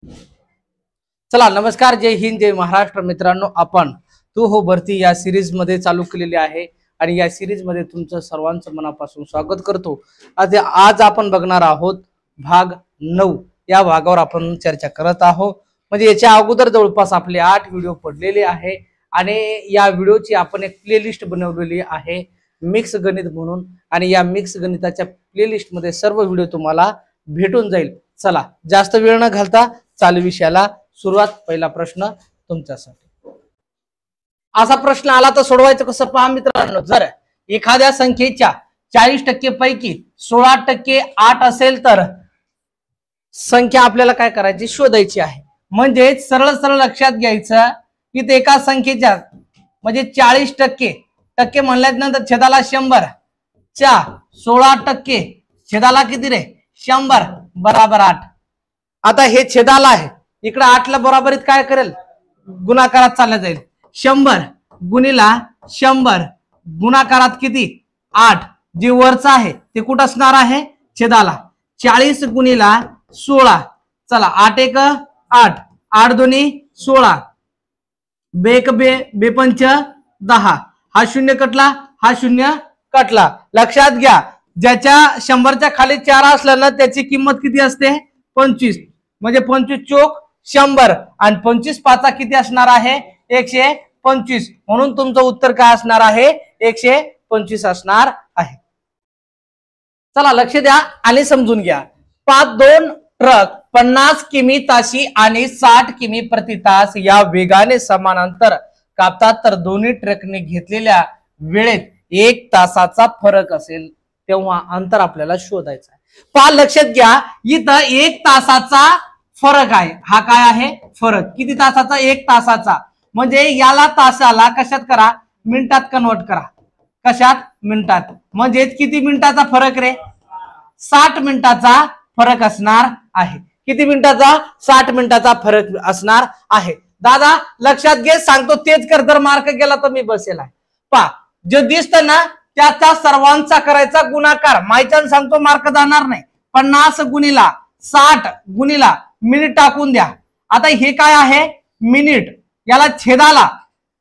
चला नमस्कार, जय हिंद, जय महाराष्ट्र. मित्रांनो, आपण तू हो भरती या सिरीज मध्ये चालू केलेली आहे आणि या सिरीज मध्ये तुमचं सर्वांचं मनापासून स्वागत करतो. आज आपण बघणार आहोत भाग 9. या भागावर आपण चर्चा करत आहोत. म्हणजे याच्या अगोदर जवळपास आपले 8 व्हिडिओ पडलेले आहे आणि या व्हिडिओची आपण एक प्लेलिस्ट बनवलेली आहे मिक्स गणित म्हणून, आणि या मिक्स गणिताच्या प्लेलिस्ट मध्ये सर्व व्हिडिओ तुम्हाला भेटून जाईल. चला जास्त वेळ न घालता चालू विषयाला सुरुवात. पहिला प्रश्न तुमच्यासाठी. असा प्रश्न आला तर सोडवायचं कसं पहा मित्रांनो. जर एखाद्या संख्येच्या 40% पैकी 16% 8 असेल तर संख्या आपल्याला काय करायची, शोधायची आहे. म्हणजे सरळ सरळ लक्षात घ्यायचं की ते एका संख्येच्या म्हणजे 40% टक्के म्हणल्यानंतर छेदाला 100 च्या 16% छेदाला किती रे, 100 बराबर 8. आता हे छेदाला आहे, इकडे 8 ला बरोबरीत काय करेल, गुणाकारात चालला जाईल. 100 गुणिला 100 गुणाकारात किती 8. जे वरचं आहे ते कुठं असणार आहे, छेदाला. 40 गुणिला 16. चला 8 1 8, 8 2 16, बेक बे बेपंच 10. हा शून्य कटला, हा शून्य कटला. लक्षात घ्या, ज्याच्या 100च्या खाली 4 असलं ना त्याची किंमत किती असते, 25. म्हणजे 25 चोक 100 आणि 25 पाचा किती असणार आहे, 125. म्हणून तुमचं उत्तर काय असणार आहे, 125 असणार आहे. चला लक्ष द्या आणि समजून घ्या. 2 ट्रक 50 किमी ताशी आणि 60 किमी प्रति तास या वेगाने समांतर कापतात तर दोन्ही ट्रकने घेतलेल्या वेळेत 1 तासाचा फरक असेल तेव्हा अंतर आपल्याला शोधायचं आहे. पहा लक्षात घ्या, इथं 1 तासाचा फरक आहे. हा काय आहे, फरक. किती तासाचा, 1 तासाचा. म्हणजे याला तासाला कशात करा, मिनिटात कन्वर्ट करा. कशात, मिनिटात. म्हणजे किती मिनिटाचा फरक रे, 60 मिनिटाचा फरक असणार आहे. किती मिनिटाचा, 60 मिनिटाचा फरक असणार आहे. दादा लक्षात घे, सांगतो तेच कर, जर मार्क गेला तर मी बसेल आहे. पहा जे दिसत ना त्याचा सर्वांचा करायचा गुणाकार. माहिती सांगतो मार्क जाणार नाही. 50 गुणिला 60 गुणिला मिनिट टाकून द्या. आता हे काय आहे, मिनिट. याला छेदाला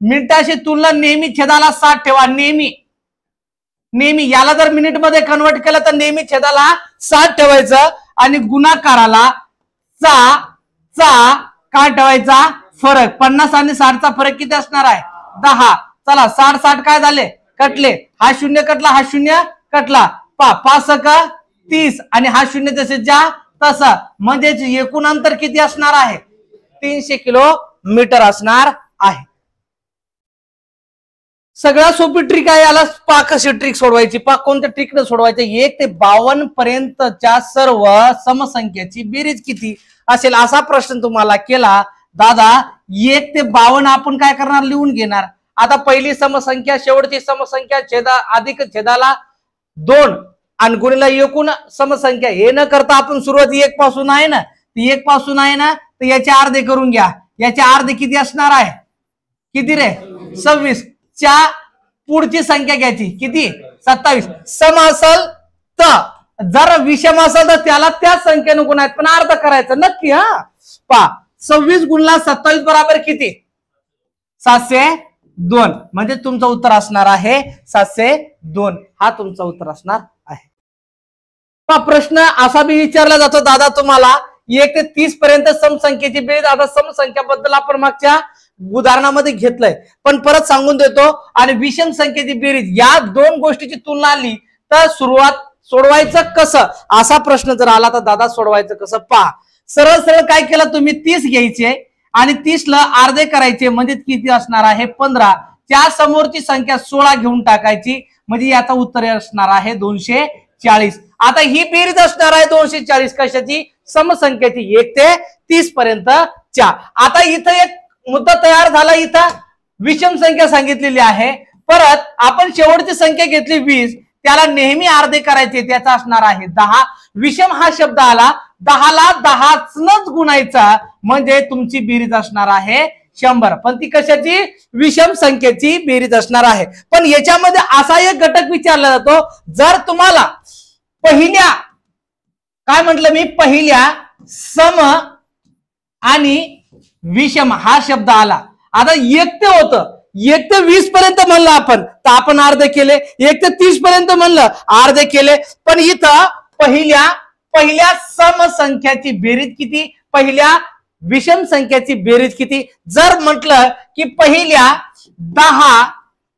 मिनिटाशी तुलना नेहमी छेदाला 60 ठेवा. नेहमी नेहमी याला जर मिनिट मध्ये कन्वर्ट केलं तर नेहमी छेदाला 60 ठेवायचं आणि गुणाकाराला चा काय ठेवायचा, फरक. 50 आणि 60 चा फरक किती असणार आहे, 10. चला 60 60 काय झाले, कटले. हा शून्य कटला, हा शून्य कटला. 5 30 आणि हा शून्य जसेच्या तसा. म्हणजे एकूण अंतर किती असणार आहे, 300 किलोमीटर असणार आहे. सगळ्यात सोपी ट्रिक आहे. याला कशी ट्रिक सोडवायची, कोणत्या ट्रिकने सोडवायचं. 1 ते 52 पर्यंतच्या सर्व समसंख्याची बेरीज किती असेल असा प्रश्न तुम्हाला केला. दादा 1 ते 52 आपण काय करणार, लिहून घेणार. आता पहिली समसंख्या, शेवटची समसंख्या, छेदा अधिक छेदाला 2 आणि गुणिला एकूण समसंख्या. हे न करता आपण सुरुवात 1 पासून आहे ना, 1 पासून आहे ना, तर याचे अर्धे करून घ्या. याचे अर्धे किती असणार आहे, किती रे, 26. च्या पुढची संख्या घ्यायची, किती, 27. सम असल तर, जर विषम असेल तर त्याला त्याच संख्येने गुणायचं, पण अर्ध करायचं नक्की. हा पहा 26 गुणला 27 बरोबर किती, 702. म्हणजे तुमचं उत्तर असणार आहे 702. हा तुमचं उत्तर असणार आहे. प्रश्न असा बी विचारला जातो, दादा तुम्हाला 1 ते 30 पर्यंत समसंख्येची बेरीज. आता समसंख्याबद्दल आपण मागच्या उदाहरणामध्ये घेतलंय, पण परत सांगून देतो. आणि विषम संख्येची बेरीज, या 2 गोष्टीची तुलना आली तर सोडवायचं कसं असा प्रश्न जर आला तर दादा सोडवायचं कसं पहा. सरळ सरळ काय केलं तुम्ही, 30 घ्यायचे आणि 30 ला अर्धे करायचे. म्हणजे किती असणार आहे, 15. त्या समोरची संख्या 16 घेऊन टाकायची. म्हणजे याचा उत्तर असणार आहे 240. आता ही बेरीज असणार आहे 240 कशाची, समसंख्येची 1 ते 30 पर्यंतच्या. आता इथं एक मुद्दा तयार झाला. इथं विषम संख्या सांगितलेली आहे. परत आपण शेवटची संख्या घेतली 20, त्याला नेहमी अर्धे करायचे, त्याचा असणार आहे 10. विषम हा शब्द आला, 10 ला 10 गुणायचा. म्हणजे तुमची बेरीज असणार आहे 100. पण ती कशाची, विषम संख्येची बेरीज असणार आहे. पण याच्यामध्ये असा एक घटक विचारला जातो, जर तुम्हाला पहिल्या, काय म्हटलं मी, पहिल्या सम आणि विषम हा शब्द आला. आता 1 ते होतं, 1 ते 20 पर्यंत म्हणलं आपण, तर आपण अर्धे केले. 1 ते 30 पर्यंत म्हणलं, अर्धे केले. पण इथं पहिल्या समसंख्याची बेरीज किती, पहिल्या विषम संख्याची बेरीज किती. जर म्हटलं की पहिल्या 10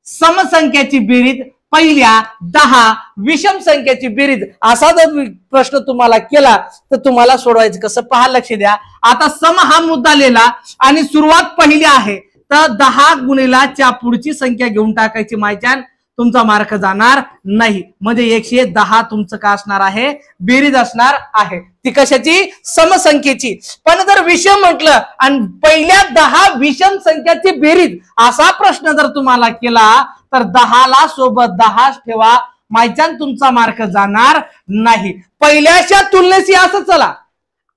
समसंख्याची बेरीज, पहिल्या 10 विषम संख्याची बेरीज, असा जर प्रश्न तुम्हाला केला तर तुम्हाला सोडवायचं कसं पहा, लक्ष द्या. आता सम हा मुद्दा लिहिला आणि सुरुवात पहिली आहे, तर 10 गुणिला च्या पुढची संख्या घेऊन टाकायची मायच्यान, तुमचा मार्क जाणार नाही. म्हणजे 110 तुमचं काय असणार आहे, बेरीज असणार आहे. ती कशाची, समसंख्येची. पण जर विषम म्हटलं आणि पहिल्या 10 विषम संख्याची बेरीज, असा प्रश्न जर तुम्हाला केला तर 10ला सोबत 10 ठेवा, मायच्यान तुमचा मार्क जाणार नाही. पहिल्याच्या तुलनेशी असं चला.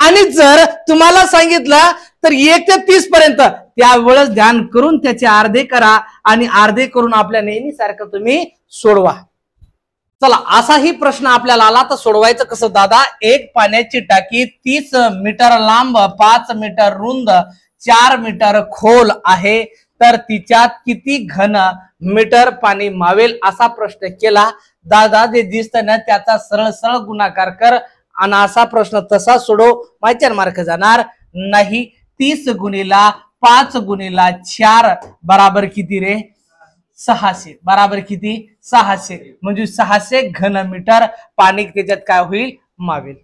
आणि जर तुम्हाला सांगितलं तर 1 ते 30 पर्यंत, त्यावेळेस ध्यान करून त्याचे अर्धे करा आणि अर्धे करून आपल्या नेहमीसारखं तुम्ही सोडवा. चला, असाही प्रश्न आपल्याला आला तर सोडवायचं कसं दादा. एक पाण्याची टाकी 30 मीटर लांब, 5 मीटर रुंद, 4 मीटर खोल आहे, तर तिच्यात किती घन मीटर पाणी मावेल, असा प्रश्न केला. दादा जे दिसत ना त्याचा सरळ सरळ गुणाकार कर आणि असा प्रश्न तसा सोडव, माहिती मार्क जाणार नाही. 30 गुणिला 5 गुणिला 4 बराबर किती रे, 600. बराबर किती, 600. म्हणजे 600 घन मीटर पाणी त्याच्यात काय होईल, मावेल.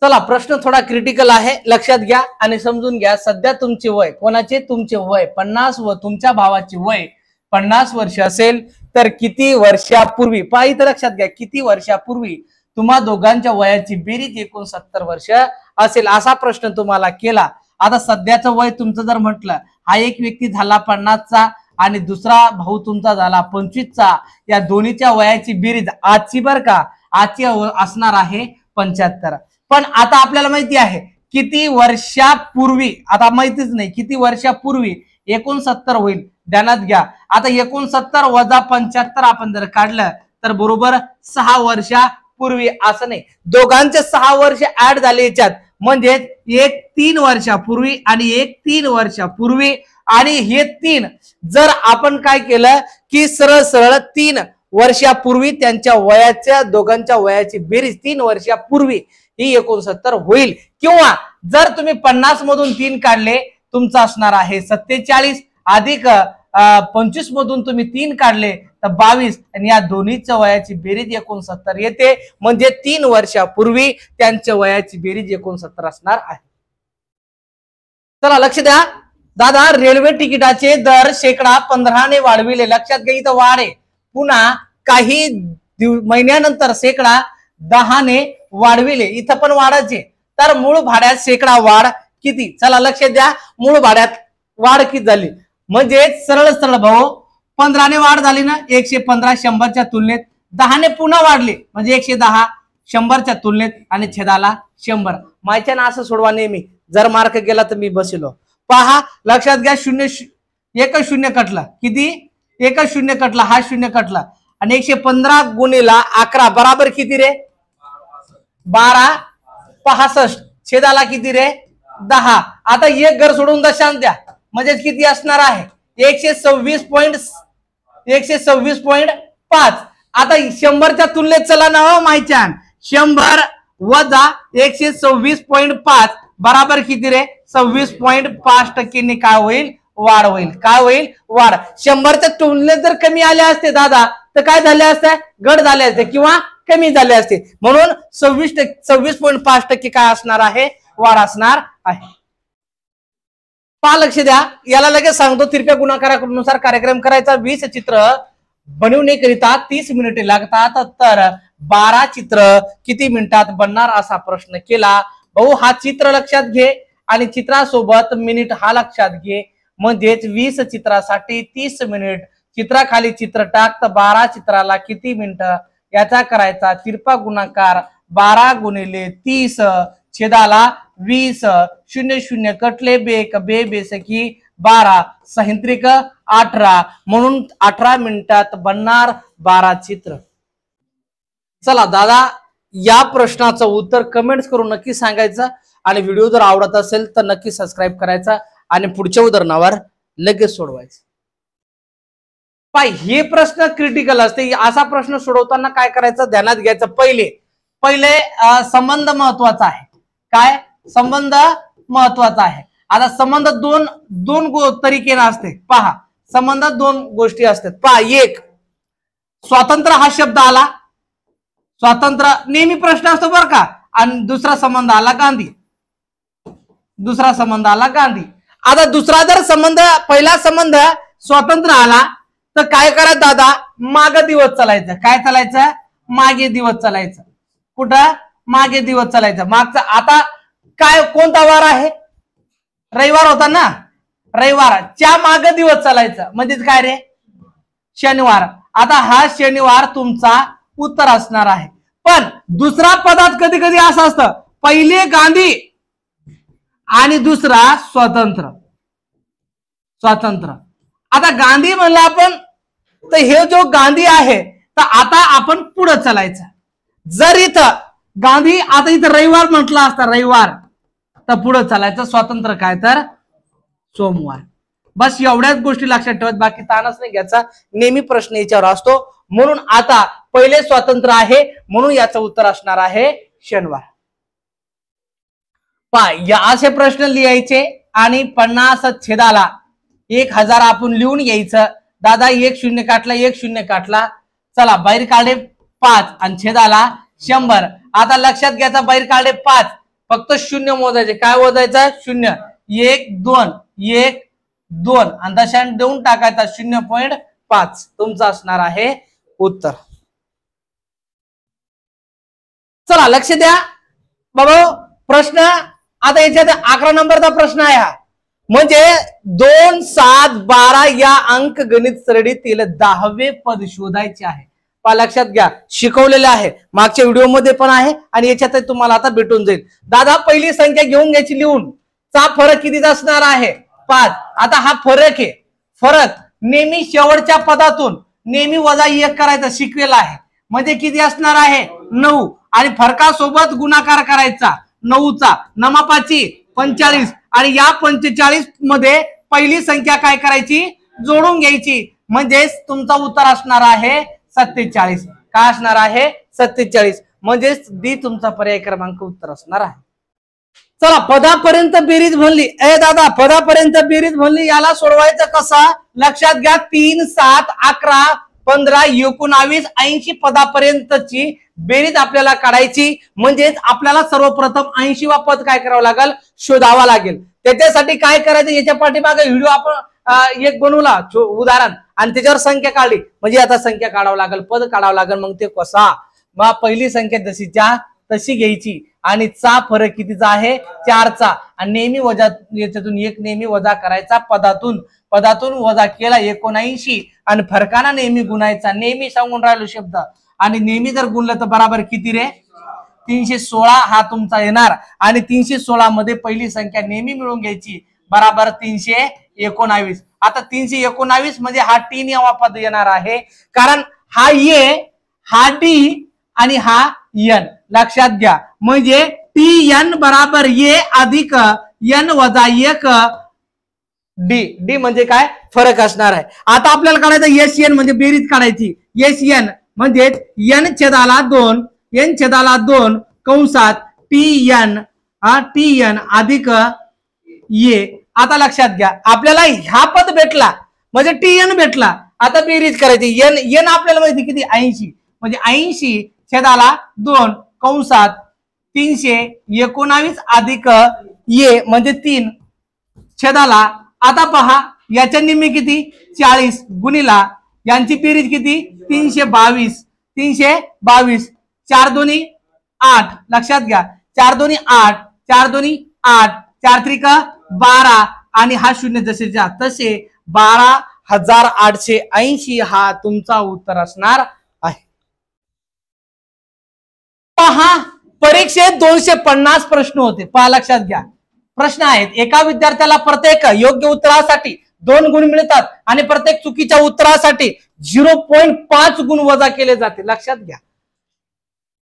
चला, प्रश्न थोडा क्रिटिकल आहे, लक्षात घ्या आणि समजून घ्या. सध्या तुमचे वय, कोणाचे, तुमचे वय 50 व तुमच्या भावाचे वय 50 वर्ष असेल तर किती वर्षापूर्वी, पहा इथं लक्षात घ्या, किती वर्षापूर्वी तुम्हा दोघांच्या वयाची बेरीज 69 वर्ष असेल, असा प्रश्न तुम्हाला केला. आता सध्याचं वय तुमचं जर म्हटलं, हा एक व्यक्ती झाला 50चा आणि दुसरा भाऊ तुमचा झाला 25चा, या दोन्हीच्या वयाची बेरीज आजची बर का, आजची असणार आहे 75. पण आता आपल्याला माहिती आहे किती वर्षापूर्वी, आता माहितीच नाही किती वर्षापूर्वी 69 होईल, ध्यानात घ्या. आता 69 वजा 75 आपण जर काढलं तर बरोबर 6 वर्षापूर्वी, असं नाही, दोघांचे 6 वर्ष ऍड झाले याच्यात, म्हणजे एक 3 वर्षापूर्वी आणि एक 3 वर्षापूर्वी. आणि हे 3 जर आपण काय केलं की सरळ सरळ 3 वर्षापूर्वी त्यांच्या वयाच्या, दोघांच्या वयाची बेरीज 3 वर्षापूर्वी ही 69 होईल. किंवा जर तुम्ही 50 मधून 3 काढले, तुमचं असणार आहे 47, अधिक 25 मधून तुम्ही 3 काढले तर 22, आणि या दोन्हीच्या वयाची बेरीज 69 येते. म्हणजे 3 वर्षापूर्वी त्यांच्या वयाची बेरीज 69 असणार आहे. चला, लक्ष द्या. दादा रेल्वे तिकिटाचे दर 15% वाढविले, लक्षात घ्या, इथं वाढ आहे. पुन्हा काही महिन्यानंतर 10% वाढविले, इथं पण वाढायचे, तर मूळ भाड्यात वाढ किती, चला लक्ष द्या. मूळ भाड्यात वाढ किती झाली, म्हणजे सरळ सरळ भाऊ 15ने वाढ झाली ना, 115 100च्या तुलनेत, 10ने पुन्हा वाढले म्हणजे 110 100च्या तुलनेत, आणि छेदाला 100. माहिती ना, असं सोडवा नेहमी. जर मार्क गेला तर मी बसलो. पहा, लक्षात घ्या, 1 0 कटला, किती, 1 0 कटला, हा 0 कटला, आणि 115 गुणिला 11 बराबर किती रे, 1265, छेदाला किती रे, 10. आता एक घर सोडून दशांश द्या, म्हणजे किती असणार आहे, 126.5. आता 100च्या तुलनेत चला ना हो माहिती, 100 वजा 126.5 बराबर किती रे, 26.5% काय होईल, वाढ होईल. काय होईल, वाढ. 100च्या तुलनेत जर कमी आले असते दादा तर काय झाले असते, घट झाले असते किंवा कमी झाले असते. म्हणून 26.5% काय असणार आहे, वाढ असणार आहे. पहा, लक्ष द्या, याला लगेच सांगतो. तिरप्या गुणाकारानुसार कार्यक्रम करायचा. 20 चित्र बनवण्याकरिता 30 मिनिटे लागतात, तर 12 चित्र किती मिनिटात बनणार, असा प्रश्न केला. भाऊ हा चित्र लक्षात घे आणि चित्रासोबत मिनिट हा लक्षात घे. म्हणजेच 20 चित्रासाठी 30 मिनिट, चित्राखाली चित्र टाक, तर 12 चित्राला किती मिनिटं, याचा करायचा तिरपा गुणाकार. 12 गुणिले 30 छेदाला 20, 0 0 कटले, बेक बे बेसकी 12, सहिंत्रिक 18, म्हणून 18 मिनिटात बनणार 12 चित्र. चला दादा, या प्रश्नाचं उत्तर कमेंट्स करून नक्की सांगायचं. आणि व्हिडिओ जर आवडत असेल तर नक्की सबस्क्राईब करायचा आणि पुढच्या उदाहरणावर लगेच सोडवायचं. हे प्रश्न क्रिटिकल असते. असा प्रश्न सोडवताना काय करायचं ध्यानात घ्यायचं. पहिले संबंध महत्वाचा आहे. काय संबंध महत्वाचा आहे. आता संबंध दोन तरीकेने असते. पहा संबंध दोन गोष्टी असतात. पहा एक स्वातंत्र्य हा शब्द आला, स्वातंत्र्य नेहमी प्रश्न असतो बरं का. आणि दुसरा संबंध आला गांधी, दुसरा संबंध आला गांधी. आता दुसरा जर संबंध पहिला संबंध स्वातंत्र्य आला तर काय करा दादा मागे दिवस चालायचं. काय चालायचं मागे दिवस चालायचं. कुठं मागे दिवस चालायचं. मागचा आता काय कोणता वार आहे रविवार होता ना. रविवारच्या मागे दिवस चालायचं म्हणजेच काय रे शनिवार. आता हा शनिवार तुमचा उत्तर असणार आहे. पण दुसरा पदार्थ कधी कधी असं असतं पहिले गांधी आणि दुसरा स्वतंत्र. स्वातंत्र्य आता गांधी म्हणलं आपण तर हे जो गांधी आहे तर आता आपण पुढे चालायचं. जर इथं गांधी आता इथं रविवार म्हटलं असतं रविवार तर पुढे चालायचं. स्वातंत्र्य काय तर सोमवार. बस एवढ्याच गोष्टी लक्षात ठेवत बाकी ताणच नाही घ्यायचा. नेहमी प्रश्न याच्यावर असतो. म्हणून आता पहिले स्वातंत्र्य आहे म्हणून याचं उत्तर असणार आहे शनिवार. या असे प्रश्न लिहायचे आणि 50 छेदाला 1000 आपण लिहून यायचं. दादा 1 0 काटला 1 0 काटला. चला बाहेर काढे 5 आणि छेदाला 100. आता लक्षात घ्यायचा बाहेर काढे 5 फक्त 0 मोजायचे. काय मोजायचं 0 1 2 1 2 आणि दशांश देऊन टाकायचा 0.5 तुमचं असणार आहे उत्तर. चला लक्ष द्या बाबा. प्रश्न आता याच्यात 11 नंबरचा प्रश्न आहे हा. म्हणजे 2 7 12 या अंक गणित सरळीतील 10वे पद शोधायचे आहे. लक्षात घ्या शिकवलेले आहे मागच्या व्हिडिओ मध्ये पण आहे आणि याच्यात तुम्हाला आता भेटून जाईल. दादा पहिली संख्या घेऊन घ्यायची लिहून. चा फरक कितीचा असणार आहे 5. आता हा फरक आहे. फरक नेहमी शेवटच्या पदातून नेहमी वजा 1 करायचा शिकलेला आहे. म्हणजे किती असणार आहे 9 आणि फरकासोबत गुणाकार करायचा 9चा. 9 45 आणि या 45 मध्ये पहिली संख्या काय करायची जोडून घ्यायची म्हणजेच तुमचा उत्तर असणार आहे 47. काय असणार आहे 47 म्हणजेच डी तुमचा पर्याय क्रमांक उत्तर असणार आहे. चला पदापर्यंत बेरीज म्हणली. दादा पदापर्यंत बेरीज म्हणली याला सोडवायचं कसा लक्षात घ्या. 3 7 11 15 19 80 पदापर्यंतची बेरीज आपल्याला काढायची. म्हणजेच आपल्याला सर्वप्रथम 80वा पद काय करावं लागेल शोधावा लागेल. त्याच्यासाठी काय करायचं याच्या पाठीमागे व्हिडिओ आपण एक बनवला उदाहरण आणि त्याच्यावर संख्या काढली. म्हणजे आता संख्या काढावं लागेल पद काढावं लागेल. मग ते कसा मग पहिली संख्या जशीच्या तशी घ्यायची आणि चा फरक कितीचा आहे 4चा आणि नेहमी वजा याच्यातून 1 नेहमी वजा करायचा पदातून वजा केला 79 आणि फरकाना नेहमी गुणायचा. नेहमी सांगून राहिलो शब्द आणि नेहमी जर गुणलं तर बराबर किती रे 316 हा तुमचा येणार आणि 316 मध्ये पहिली संख्या नेहमी मिळून घ्यायची बराबर 319. आता 319 मध्ये हा टी नियमा पद येणार आहे कारण हा ए हा डी आणि हा एन लक्षात घ्या. म्हणजे टी एन बराबर ए अधिक एन वजा 1 डी. डी म्हणजे काय फरक असणार आहे. आता आपल्याला काढायचं एस एन म्हणजे बेरीज काढायची. एस एन म्हणजे एन छेदाला 2 एन छेदाला 2 कंसात टी एन अधिक ए. आता लक्षात घ्या आपल्याला ह्या पद भेटला म्हणजे टी एन भेटला. आता बेरीज करायची एन आपल्याला माहिती किती 80 म्हणजे 80 छेदाला 2 कंसात 319 अधिक ए म्हणजे 3 छेदाला. आता पहा याच्या निम्मे किती 40 गुणिला यांची बेरीज किती 322 4 दोन्ही 8 लक्षात घ्या 4 दोन्ही 8 4 दोन्ही 8 4 त्रिक 12 आणि हा 0 जसेच्या तसे 12,880 हा तुमचा उत्तर असणार आहे. पहा परीक्षेत 250 प्रश्न होते. पहा लक्षात घ्या प्रश्न आहेत. एका विद्यार्थ्याला प्रत्येक योग्य उत्तरासाठी 2 गुण मिळतात आणि प्रत्येक चुकीच्या उत्तरासाठी 0.5 गुण वजा केले जाते. लक्षात घ्या.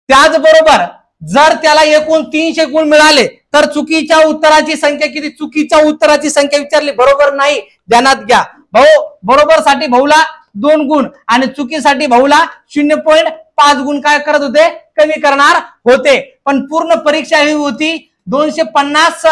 त्याचबरोबर जर त्याला एकूण 300 गुण मिळाले तर चुकीच्या उत्तराची संख्या किती? चुकीच्या उत्तराची संख्या विचारली, बरोबर नाही, ध्यानात घ्या. भाऊ बरोबर साठी भाऊला 2 गुण आणि चुकीसाठी भाऊला 0.5 गुण काय करत होते? कमी करणार होते. पण पूर्ण परीक्षा ही होती 250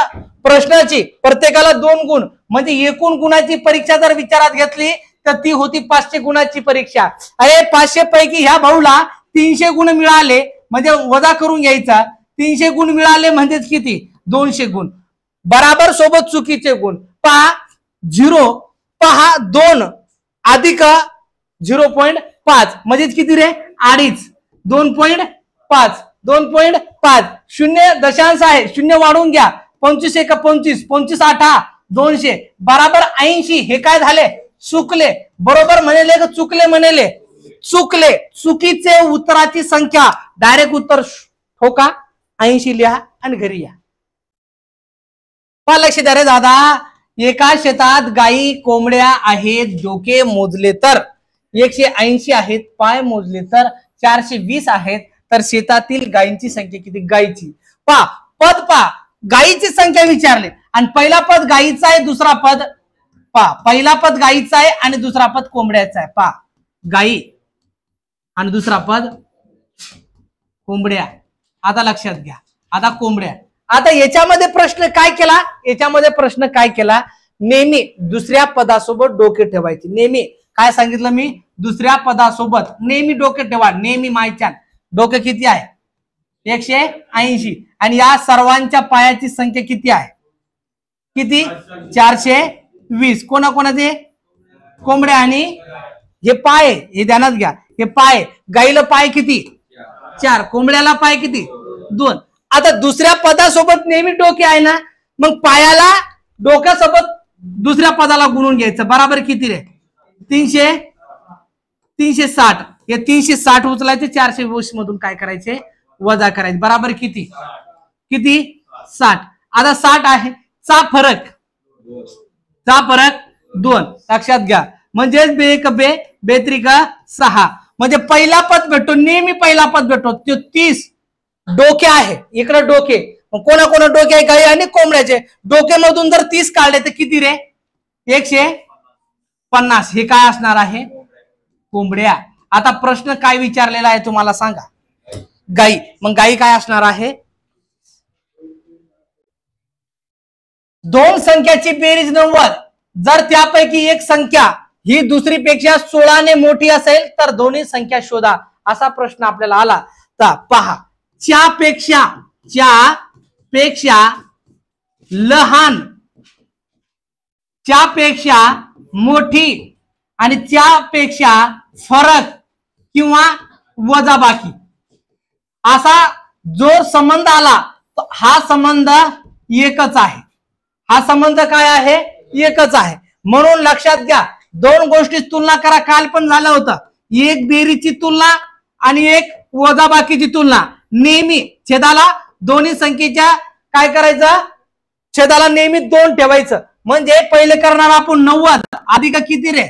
प्रश्नाची, प्रत्येकाला 2 गुण, म्हणजे एकूण गुणाची परीक्षा जर विचारात घेतली तर ती होती 500 गुणाची परीक्षा. अरे 500 पैकी ह्या भाऊला 300 गुण मिळाले, म्हणजे वजा करून घ्यायचा. 300 गुण मिळाले म्हणजेच किती? 200 गुण. बराबर सोबत चुकीचे गुण. पहा 0, पहा 2 अधिक 0.5 म्हणजेच किती रे? 2.5. 2.5 2.5 शून्य दशांश आहे, शून्य वाढवून घ्या. 25 1 25, 25 8 200 बराबर 80. हे काय झाले? चुकले. बरोबर म्हणेले का चुकले म्हणेले? चुकले. चुकीचे उत्तराची संख्या डायरेक्ट उत्तर ठोका, 80 लिहा आणि घरी या. लक्ष द्या रे दादा. एका शेतात गायी कोंबड्या आहेत, डोके मोजले तर 180 आहेत, पाय मोजले तर 420 आहेत, तर शेतातील गायींची संख्या किती? गायीची पा पद पा गायीची संख्या विचारली आणि पहिला पद गायीचा आहे, दुसरा पद पा पहिला पद गायीचा आहे आणि दुसरा पद कोंबड्याचा आहे. पा गायी आणि दुसरा पद कोंबड्या. आता लक्षात घ्या, आता कोंबड्या. आता याच्यामध्ये प्रश्न काय केला? याच्यामध्ये प्रश्न काय केला? नेहमी दुसऱ्या पदासोबत डोके ठेवायचे. नेहमी काय सांगितलं मी? दुसऱ्या पदासोबत नेहमी डोके ठेवा. नेहमी मायच्या डोके किती आहे? 180 आणि या सर्वांच्या पायाची संख्या किती आहे? किती? 420. कोणाकोणाचे? कोंबड्या आणि हे पाय. हे ध्यानात घ्या, हे पाय. गाईला पाय किती? 4. कोंबड्याला पाय किती? 2. आता दुसऱ्या पदासोबत नेहमी डोके आहे ना, मग पायाला डोक्यासोबत दुसऱ्या पदाला गुणून घ्यायचं. बराबर किती रे? 360. हे 360 उचलायचे, 420 मधून काय करायचे? वजा करायचे. बराबर किती? किती? 60. आता 60 आहे, चा फरक 2. लक्षात घ्या. म्हणजेच बे एक बे, बेत्रिका 6. म्हणजे पहिला पद भेटतो, नेहमी पहिला पद भेटतो. तो 30 डोके आहे. इकडे डोके, कोणा डोके आहे? गाई आणि कोंबड्याचे. डोके मधून जर 30 काढले तर किती रे? 150. हे काय असणार आहे? कोंबड्या. आता प्रश्न काय विचारलेला आहे तुम्हाला सांगा? गाई. मग गाई काय असणार आहे? 2 संख्याची बेरीज 90. जर त्यापैकी एक संख्या ही दुसरीपेक्षा 16 ने मोठी असेल तर दोन्ही संख्या शोधा. असा प्रश्न आपल्याला आला तर पहा, च्यापेक्षा लहान, च्यापेक्षा मोठी आणि त्यापेक्षा फरक किंवा वजाबाकी असा जो संबंध आला, हा संबंध एकच आहे. हा संबंध काय आहे? एकच आहे. म्हणून लक्षात घ्या, 2 गोष्टी तुलना करा. काल पण झालं होतं. एक बेरीची तुलना आणि एक वजाबाकीची तुलना. नेहमी छेदाला दोन्ही संख्येच्या काय करायचं? छेदाला नेहमी 2 ठेवायचं. म्हणजे पहिले करणार आपण 90 अधिक किती रे?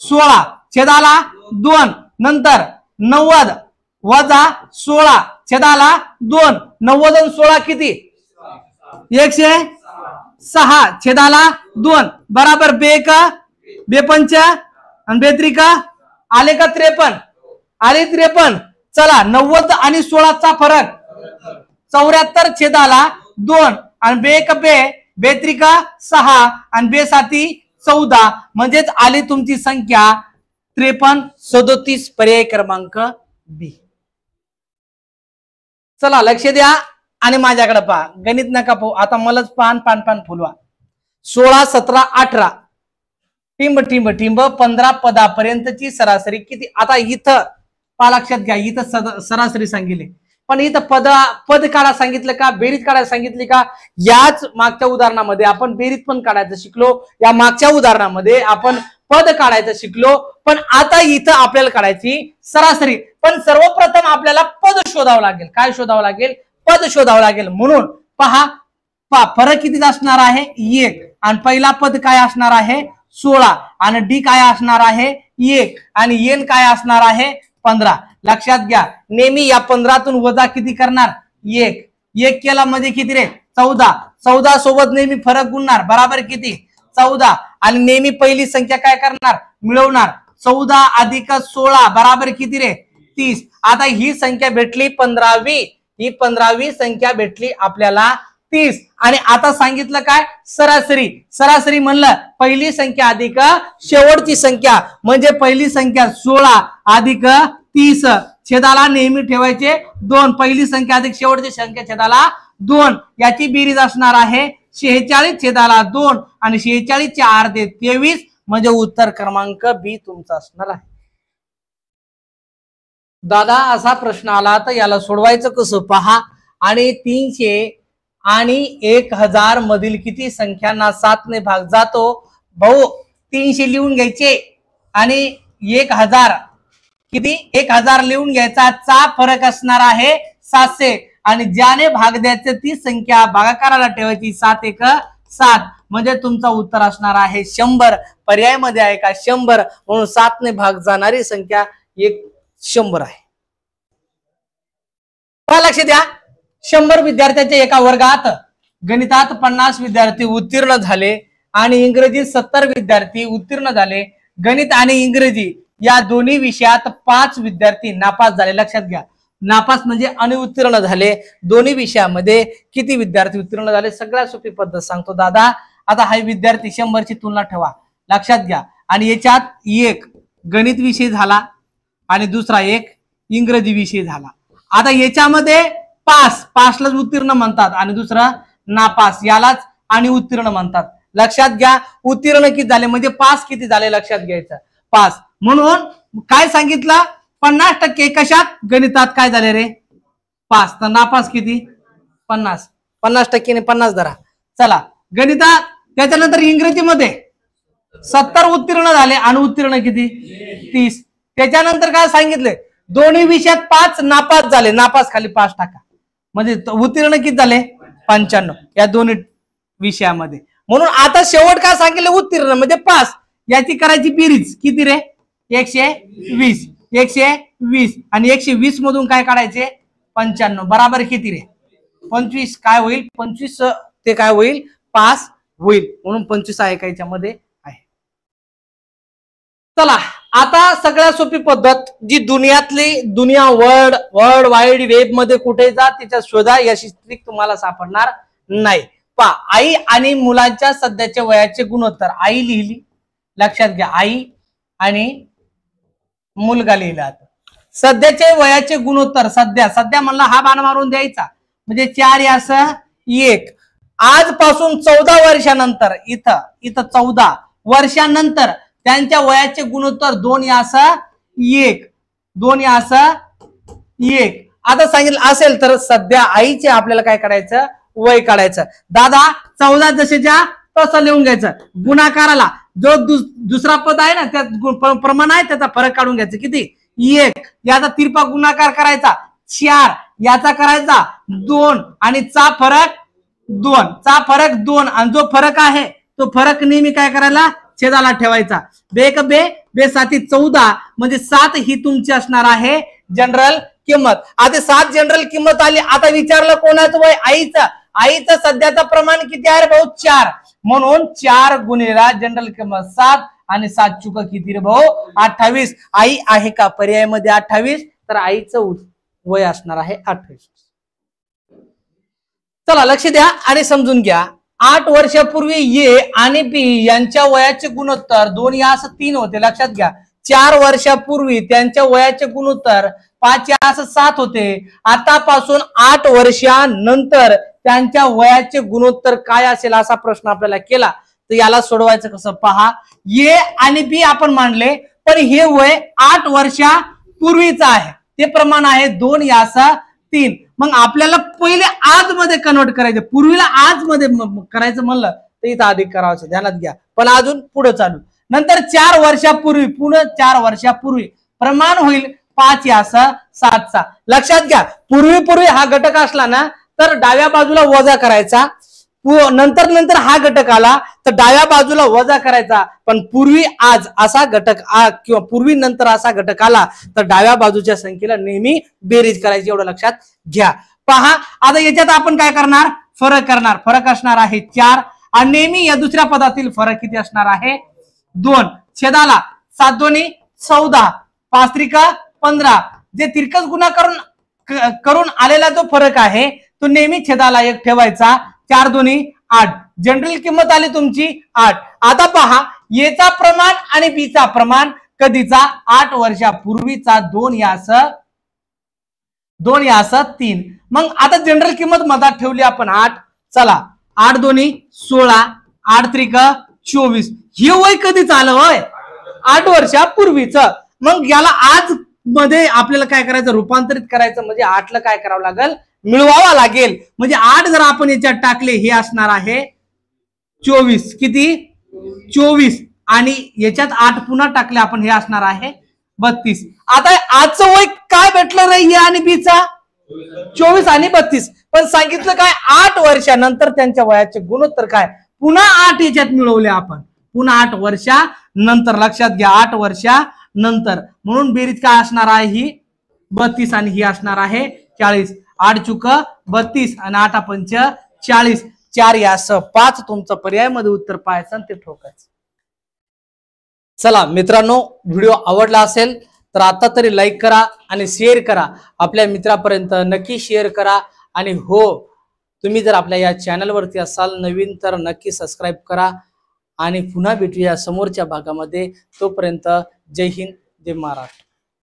16. छेदाला 2. नंतर 90 वजा 16 छेदाला 2. 90 आणि 16 किती? 106. छेदाला 2 बराबर बेपंच आणि बेत्रिका आले का? 53 आले. 53. चला 90 आणि 16चा फरक 74. छेदाला 2 आणि बेत्रिका 6 आणि बेसाती 14. म्हणजेच आली तुमची संख्या 53. 37 पर्याय क्रमांक बी. चला लक्ष द्या आणि माझ्याकडे पहा. गणित नका पाहू, आता मलाच पान फुलवा. 16 17 18 टिंब टिंब टिंब 15 पदापर्यंतची सरासरी किती? आता इथं पा लक्षात घ्या, इथं सरासरी सांगितली, पण इथं पद काढा सांगितलं का? बेरीज काढायला सांगितली का? याच मागच्या उदाहरणामध्ये आपण बेरीज पण काढायचं शिकलो. या मागच्या उदाहरणामध्ये आपण पद काढायचं शिकलो. पण आता इथं आपल्याला काढायची सरासरी. पण सर्वप्रथम आपल्याला पद शोधावं लागेल. काय शोधावं लागेल? पद शोधावं लागेल. म्हणून पहा फरक किती असणार आहे? 1. आणि पहिला पद काय असणार आहे? 16. आणि डी काय असणार आहे? 1. आणि एन काय असणार आहे? 15. लक्षात घ्या, नेहमी या 15तून वजा किती करणार? एक, एक केला म्हणजे किती रे 14, 14 सोबत नेहमी फरक गुणणार बराबर किती 14, आणि नेहमी पहिली संख्या काय करणार मिळवणार 14 अधिक 16 बराबर किती रे 30. आता ही संख्या भेटली 15वी, ही 15वी संख्या भेटली आपल्याला 30. आणि आता सांगितलं काय सरासरी, सरासरी म्हणलं पहिली संख्या अधिक शेवटची संख्या, म्हणजे पहिली संख्या 16 अधिक 30 छेदाला नेहमी ठेवायचे 2, पहिली संख्या अधिक शेवटची संख्या छेदाला 2, याची बेरीज असणार आहे 46 छेदाला 2, आणि 46 चे अर्धे 23, म्हणजे उत्तर क्रमांक बी तुमचा असणार आहे. दादा असा प्रश्न आला तर याला सोडवायचं कसं पहा. आणि 300 आणि 1000 मधील किती संख्यांना 7 ने भाग जातो भाऊ. 300 लिहून घ्यायचे आणि 1000 किती 1000 लिहून घ्यायचा, चा फरक असणार आहे 700, आणि ज्याने भाग द्यायचे ती संख्या भागाकाराला ठेवायची 7 1 7, म्हणजे तुमचा उत्तर असणार आहे 100. पर्याय मध्ये आहे का 100, म्हणून 7 ने भाग जाणारी संख्या 100 आहे. लक्ष द्या, 100 विद्यार्थ्यांच्या एका वर्गात गणितात 50 विद्यार्थी उत्तीर्ण झाले आणि इंग्रजीत 70 विद्यार्थी उत्तीर्ण झाले. गणित आणि इंग्रजी या दोन्ही विषयात 5 विद्यार्थी नापास झाले. लक्षात घ्या, नापास म्हणजे अनुत्तीर्ण झाले. दोन्ही विषयामध्ये किती विद्यार्थी उत्तीर्ण झाले. सगळ्यात सोपी पद्धत सांगतो दादा. आता हा विद्यार्थी 100 ची तुलना ठेवा, लक्षात घ्या. आणि याच्यात एक गणित विषय झाला आणि दुसरा एक इंग्रजी विषय झाला. आता याच्यामध्ये पासलाच उत्तीर्ण म्हणतात आणि दुसरा नापास यालाच आणि उत्तीर्ण म्हणतात. लक्षात घ्या, उत्तीर्ण किती झाले म्हणजे पास किती झाले लक्षात घ्यायचं 5. म्हणून काय सांगितलं 50% कशात गणितात काय झाले रे पास, तर नापास किती 50, 50% ने 50 धरा. चला गणितात, त्याच्यानंतर इंग्रजीमध्ये 70 उत्तीर्ण झाले आणि उत्तीर्ण किती 30. त्याच्यानंतर काय सांगितले दोन्ही विषयात 5 नापास झाले, नापास खाली 5 टाका, म्हणजे उत्तीर्ण किती झाले 95 या दोन्ही विषयामध्ये. म्हणून आता शेवट काय सांगितलं उत्तीर्ण म्हणजे पास, याची करायची बेरीज किती रे 120, 120 आणि 120 मधून काय काढायचे 95 बराबर किती रे 25. काय होईल 25 ते काय होईल पास होईल, म्हणून 25 आहे का याच्यामध्ये आहे. चला आता सगळ्यात सोपी पद्धत जी दुनिया वर्ल्ड वाईड वेब मध्ये कुठे जा तिच्या शोधा, याची ट्रिक तुम्हाला सापडणार नाही. आई आणि मुलांच्या सध्याच्या वयाचे गुणोत्तर, आई लिहिली लक्षात घ्या, आई आणि मुलगा लिहिला. सध्याचे वयाचे गुणोत्तर सध्या म्हणला हा बाण मारून द्यायचा म्हणजे 4 असं 1. आजपासून 14 वर्षानंतर इथं 14 वर्षानंतर त्यांच्या वयाचे गुणोत्तर 2 असं 1, 2 असं 1. आता सांगितलं असेल तर सध्या आईचे आपल्याला काय करायचं वय काढायचं. दादा 14 जसेच्या तसं लिहून घ्यायचं. गुणाकाराला जो दुसरा पद आहे ना त्यात प्रमाण आहे त्याचा फरक काढून घ्यायचं किती 1. याचा तिरपा गुणाकार करायचा 4, याचा करायचा 2 आणि चा फरक 2, चा फरक 2 आणि जो फरक आहे तो फरक नेहमी काय करायला छेदाला ठेवायचा. बे 7 14 म्हणजे 7 ही तुमची असणार आहे जनरल किंमत. आता 7 जनरल किंमत आली. आता विचारलं कोणाचं वय आईचं सध्याचं प्रमाण किती आहे भाऊ 4, म्हणून 4 गुणिला जनरल किंमत 7 आणि 7 चुक किती रे भाऊ 28. आई आहे का पर्यायामध्ये 28, तर आईचं वय असणार आहे 28. चला लक्ष द्या आणि समजून घ्या. 8 वर्षापूर्वी ए आणि बी यांच्या वयाचे गुणोत्तर 2 यास 3 होते. लक्षात घ्या 4 वर्षापूर्वी त्यांच्या वयाचे गुणोत्तर 5 यास 7 होते. आतापासून 8 वर्षानंतर त्यांच्या वयाचे गुणोत्तर काय असेल असा प्रश्न आपल्याला केला तर याला सोडवायचं कसं पहा. ए आणि बी आपण मांडले पण हे वय 8 वर्षापूर्वीचं आहे, ते प्रमाण आहे 2 यास 3. मग आपल्याला पहिले आज मध्ये कन्वर्ट करायचं, पूर्वीला आज मध्ये करायचं म्हणलं तर इथं अधिक करावं ध्यानात घ्या. पण अजून पुढे चालू नंतर 4 वर्षापूर्वी पुन्हा 4 वर्षापूर्वी प्रमाण होईल 5 यास 7चा. लक्षात घ्या पूर्वी हा घटक असला ना तर डाव्या बाजूला वजा करायचा, नंतर हा घटक आला तर डाव्या बाजूला वजा करायचा. पण पूर्वी आज असा घटक किंवा पूर्वी नंतर असा घटक आला तर डाव्या बाजूच्या संख्येला नेहमी बेरीज करायची, एवढं लक्षात घ्या. पहा आता याच्यात आपण काय करणार, फरक करणार. फरक असणार आहे 4 आणि नेहमी या दुसऱ्या पदातील फरक किती असणार आहे 2. छेदाला 7 दोन्ही 14, 5 त्रिका 15. जे तिरकस गुणा करून आलेला जो फरक आहे तो नेहमी छेदाला 1 ठेवायचा. 4 दोन्ही 8. जनरल किंमत आली तुमची 8. आता पहा येचा प्रमाण आणि बीचा प्रमाण कधीचा 8 वर्षापूर्वीचा 2 यासह 3. मग आता जनरल किंमत मधात ठेवली आपण 8. चला 8 दोन्ही 16, 8 त्रिक 24. हे वय कधीच आलं होय 8 वर्षापूर्वीच. मग याला आज मध्ये आपल्याला काय करायचं, रूपांतरित करायचं. म्हणजे 8 ला काय करावं लागेल, मिळवावा लागेल. म्हणजे 8 जर आपण याच्यात टाकले हे असणार आहे 24. किती 24 आणि याच्यात 8 पुन्हा टाकले आपण हे असणार आहे 32. आता आजचं वय काय भेटलं नाही आणि बीचा 24 आणि 32. पण सांगितलं काय 8 वर्षानंतर त्यांच्या वयाचे गुणोत्तर काय, पुन्हा 8 याच्यात मिळवले आपण. पुन्हा 8 वर्षानंतर, लक्षात घ्या 8 वर्षानंतर. म्हणून बेरीज काय असणार आहे ही 32 आणि ही असणार आहे 40. 8 चुक 32 आणि 8 पंच 40. 4 यासह 5 तुमचं पर्याय मध्ये उत्तर पाहायचं आणि ते ठोकायचं. चला मित्रांनो, व्हिडिओ आवडला असेल तर आता तरी लाईक करा आणि शेअर करा. आपल्या मित्रापर्यंत नक्की शेअर करा. आणि हो, तुम्ही जर आपल्या या चॅनलवरती असाल नवीन तर नक्की सबस्क्राईब करा. आणि पुन्हा भेटूया समोरच्या भागामध्ये. तोपर्यंत जय हिंद, जय महाराष्ट्र.